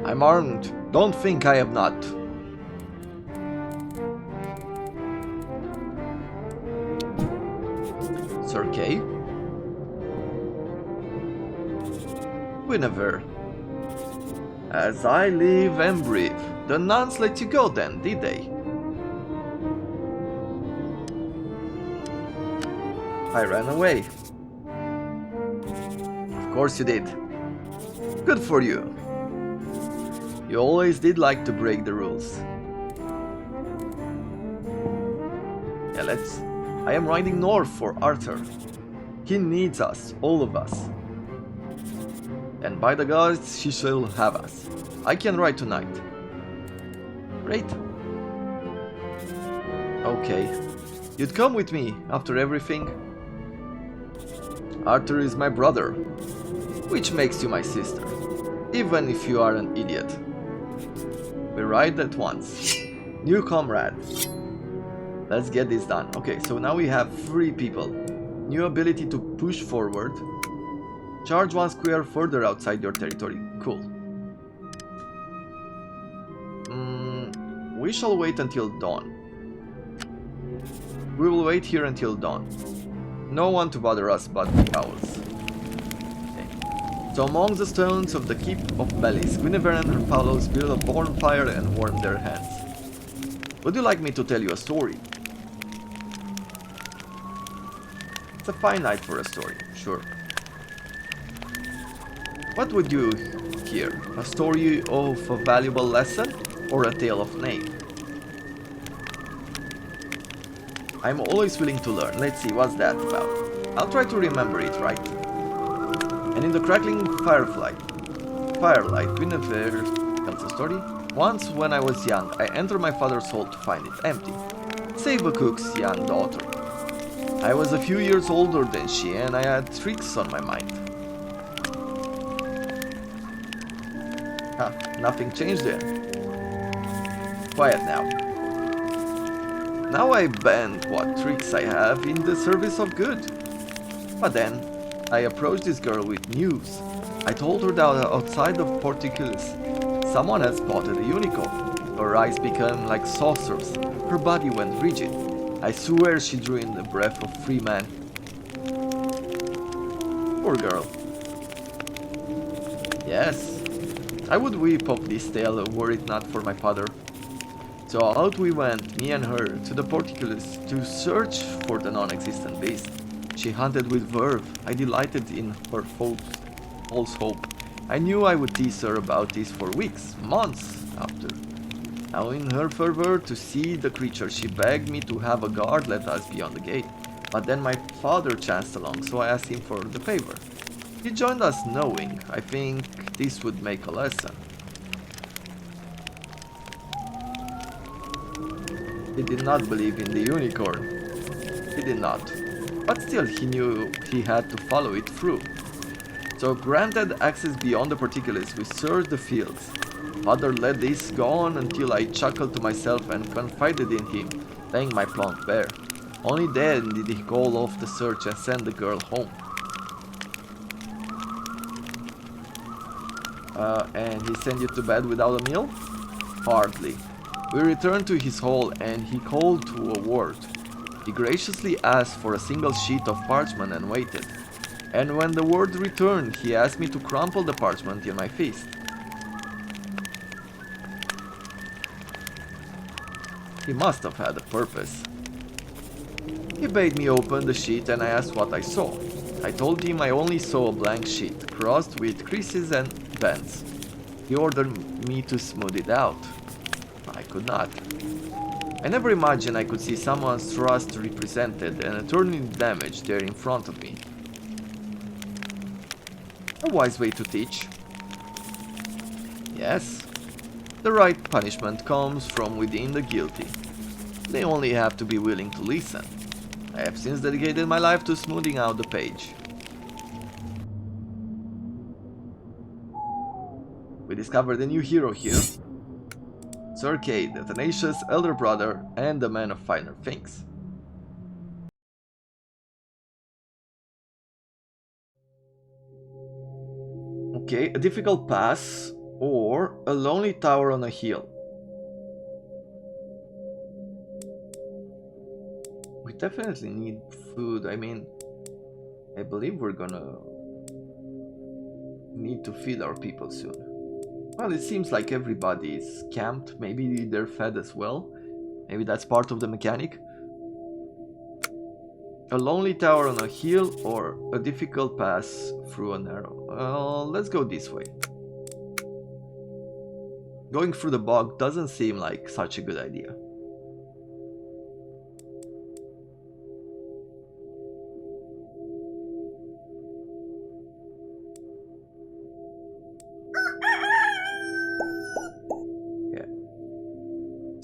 I'm armed. Don't think I have not. Sir Kay? Guinevere. As I live and breathe. The nuns let you go then, did they? I ran away. Of course you did. Good for you. You always did like to break the rules. let's... I am riding north for Arthur. He needs us, all of us. And by the gods, he shall have us. I can ride tonight. Great. Okay. You'd come with me after everything? Arthur is my brother, which makes you my sister, even if you are an idiot. We ride at once. New comrade. Let's get this done. Okay, so now we have 3 people. New ability to push forward. Charge 1 square further outside your territory. Cool. We shall wait until dawn. We will wait here until dawn. No one to bother us but the owls. Okay. So among the stones of the Keep of Bellis, Guinevere and her fellows build a bonfire and warm their hands. Would you like me to tell you a story? It's a fine night for a story, sure. What would you hear? A story of a valuable lesson or a tale of name? I'm always willing to learn. Let's see, what's that about? I'll try to remember it right. And in the crackling firelight, Guinevere tells a story. Once when I was young, I entered my father's hall to find it empty, save a cook's young daughter. I was a few years older than she, and I had tricks on my mind. Nothing changed there. Quiet now. Now I bend what tricks I have in the service of good. But then, I approached this girl with news. I told her that outside of Porticulus, someone had spotted a unicorn. Her eyes became like saucers, her body went rigid. I swear she drew in the breath of free man. Poor girl. Yes, I would weep of this tale were it not for my father. So out we went, me and her, to the Porticulus to search for the non-existent beast. She hunted with verve. I delighted in her false hope. I knew I would tease her about this for weeks, months after. Now in her fervor to see the creature, she begged me to have a guard let us beyond the gate. But then my father chanced along, so I asked him for the favor. He joined us knowing, I think, this would make a lesson. He did not believe in the unicorn. He did not. But still he knew he had to follow it through. So granted access beyond the Porticulus, we searched the fields. Father let this go on until I chuckled to myself and confided in him, laying my plan bare. Only then did he call off the search and send the girl home. And he sent you to bed without a meal? Hardly. We returned to his hall and he called to a word. He graciously asked for a single sheet of parchment and waited. And when the word returned, he asked me to crumple the parchment in my fist. He must have had a purpose. He bade me open the sheet and I asked what I saw. I told him I only saw a blank sheet, crossed with creases and bends. He ordered me to smooth it out. I could not. I never imagined I could see someone's trust represented and eternally damaged there in front of me. A wise way to teach. Yes. The right punishment comes from within the guilty. They only have to be willing to listen. I have since dedicated my life to smoothing out the page. We discovered a new hero here. Sir Kay, the tenacious elder brother and the man of finer things. Okay, a difficult pass or a lonely tower on a hill. We definitely need food. I mean, I believe we're gonna need to feed our people soon. Well, it seems like everybody is camped. Maybe they're fed as well. Maybe that's part of the mechanic. A lonely tower on a hill or a difficult pass through a narrow. Well, let's go this way. Going through the bog doesn't seem like such a good idea.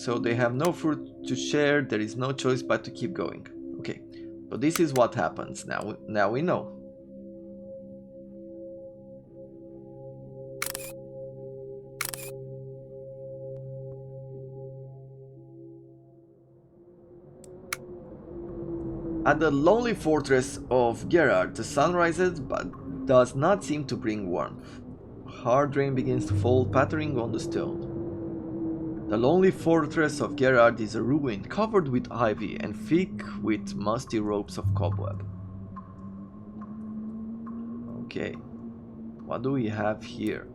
so they have no fruit to share. There is no choice but to keep going. Okay, so this is what happens now. Now we know. At the lonely fortress of Gerard, the sun rises but does not seem to bring warmth. A hard rain begins to fall, pattering on the stone. The lonely fortress of Gerard is a ruin covered with ivy and thick with musty ropes of cobweb. Okay, what do we have here?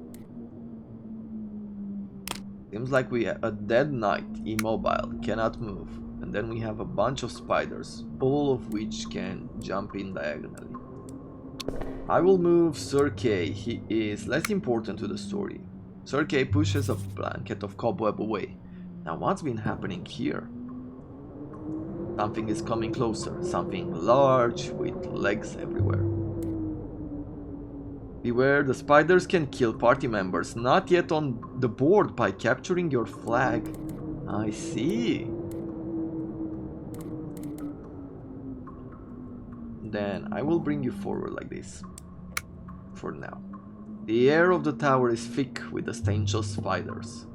Seems like we have a dead knight, immobile, cannot move. And then we have a bunch of spiders, all of which can jump in diagonally. I will move Sir Kay. He is less important to the story. Sir Kay pushes a blanket of cobweb away. Now what's been happening here? Something is coming closer, something large with legs everywhere. Beware, the spiders can kill party members not yet on the board by capturing your flag. I see. Then I will bring you forward like this. For now. The air of the tower is thick with the stench of spiders.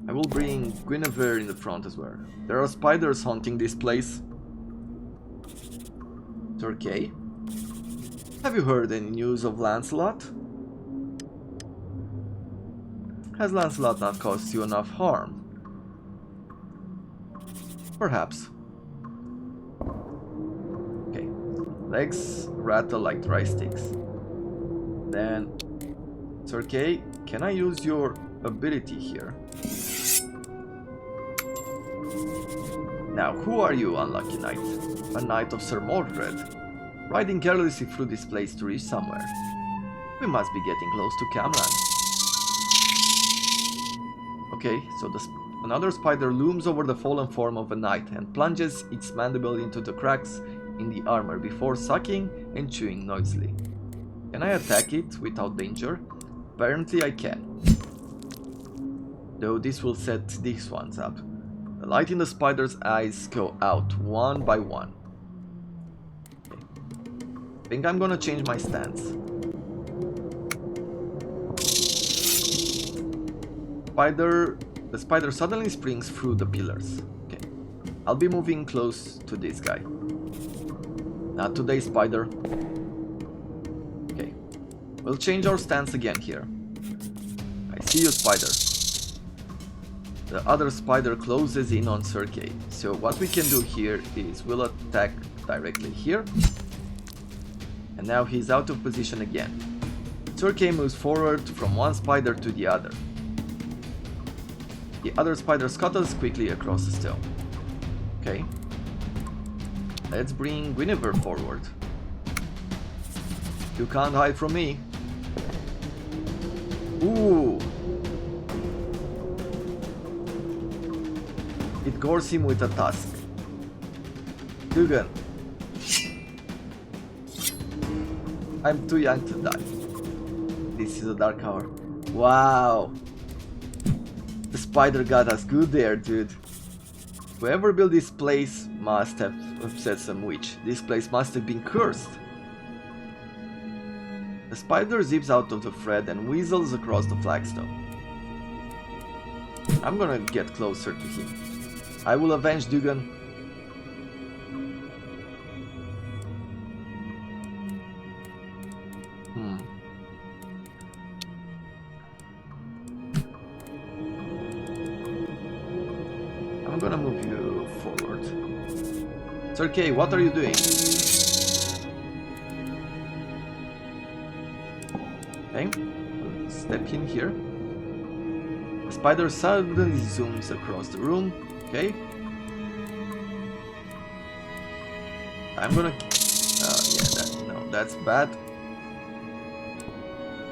I will bring Guinevere in the front as well. There are spiders haunting this place. Sir Kay? Have you heard any news of Lancelot? Has Lancelot not caused you enough harm? Perhaps. Okay. Legs rattle like dry sticks. Then, Sir Kay, can I use your ability here? Now, who are you, unlucky knight? A knight of Sir Mordred. Riding carelessly through this place to reach somewhere. We must be getting close to Camland. Okay, so another spider looms over the fallen form of a knight and plunges its mandible into the cracks in the armor before sucking and chewing noisily. Can I attack it without danger? Apparently I can. Though this will set these ones up. The light in the spider's eyes go out one by one. I think I'm gonna change my stance. The spider suddenly springs through the pillars. Okay. I'll be moving close to this guy. Not today, spider. Okay. We'll change our stance again here. I see you, spider. The other spider closes in on Sir Kay. So what we can do here is we'll attack directly here. And now he's out of position again. Sir Kay moves forward from one spider to the other. The other spider scuttles quickly across the stone. Okay. Let's bring Guinevere forward. You can't hide from me. Ooh. It gores him with a tusk. Dugan. I'm too young to die. This is a dark hour. Wow. The spider got us good there, dude. Whoever built this place must have upset some witch. This place must have been cursed. The spider zips out of the thread and weasels across the flagstone. I'm gonna get closer to him. I will avenge Dugan. I'm gonna move you forward. Sir Kay, what are you doing? Okay, step in here. The spider suddenly zooms across the room. Okay. I'm gonna... yeah, that's bad.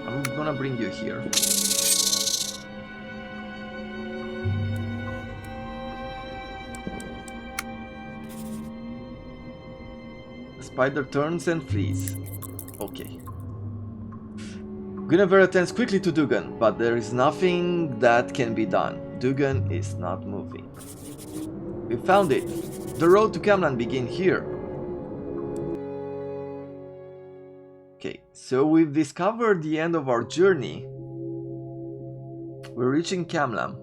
I'm gonna bring you here. The spider turns and flees. Okay. Guinevere attends quickly to Dugan, but there is nothing that can be done. Dugan is not moving. We found it. The road to Camlan begins here. Okay, so we've discovered the end of our journey. We're reaching Camlan.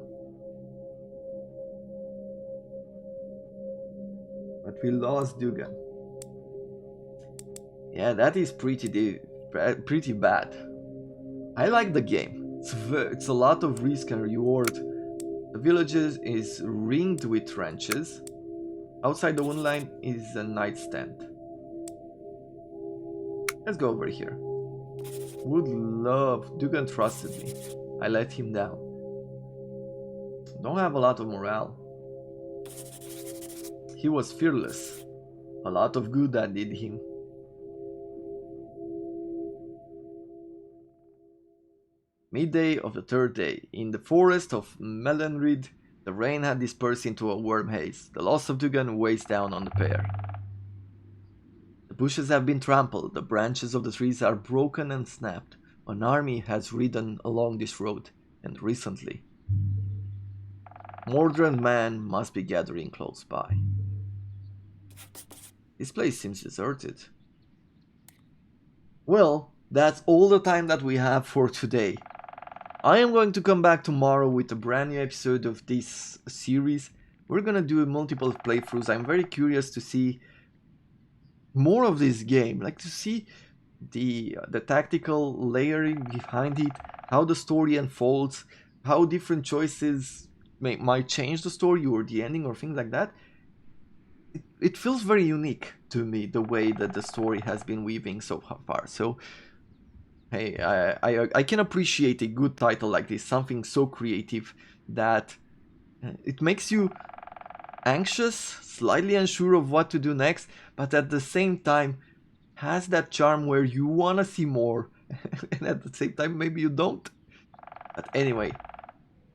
But we lost Dugan. Yeah, that is pretty bad. I like the game. It's a lot of risk and reward. The village is ringed with trenches. Outside the wind line is a nightstand. Let's go over here. Would love. Dugan trusted me. I let him down. Don't have a lot of morale. He was fearless. A lot of good that did him. Midday of the third day. In the forest of Melanrid, the rain had dispersed into a warm haze. The loss of Dugan weighs down on the pair. The bushes have been trampled, the branches of the trees are broken and snapped. An army has ridden along this road, and recently. Mordred men must be gathering close by. This place seems deserted. Well, that's all the time that we have for today. I am going to come back tomorrow with a brand new episode of this series. We're gonna do multiple playthroughs. I'm very curious to see more of this game, like to see the tactical layering behind it, how the story unfolds, how different choices might change the story or the ending or things like that. It feels very unique to me, the way that the story has been weaving so far. So hey, I can appreciate a good title like this, something so creative that it makes you anxious, slightly unsure of what to do next, but at the same time has that charm where you want to see more and at the same time maybe you don't. But anyway,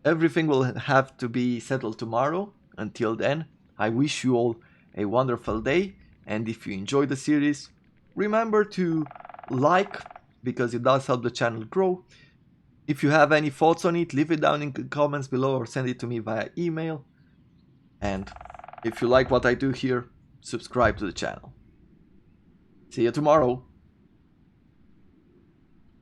everything will have to be settled tomorrow. Until then, I wish you all a wonderful day, and if you enjoy the series, remember to like, because it does help the channel grow. If you have any thoughts on it, leave it down in the comments below or send it to me via email. And if you like what I do here, subscribe to the channel. See you tomorrow.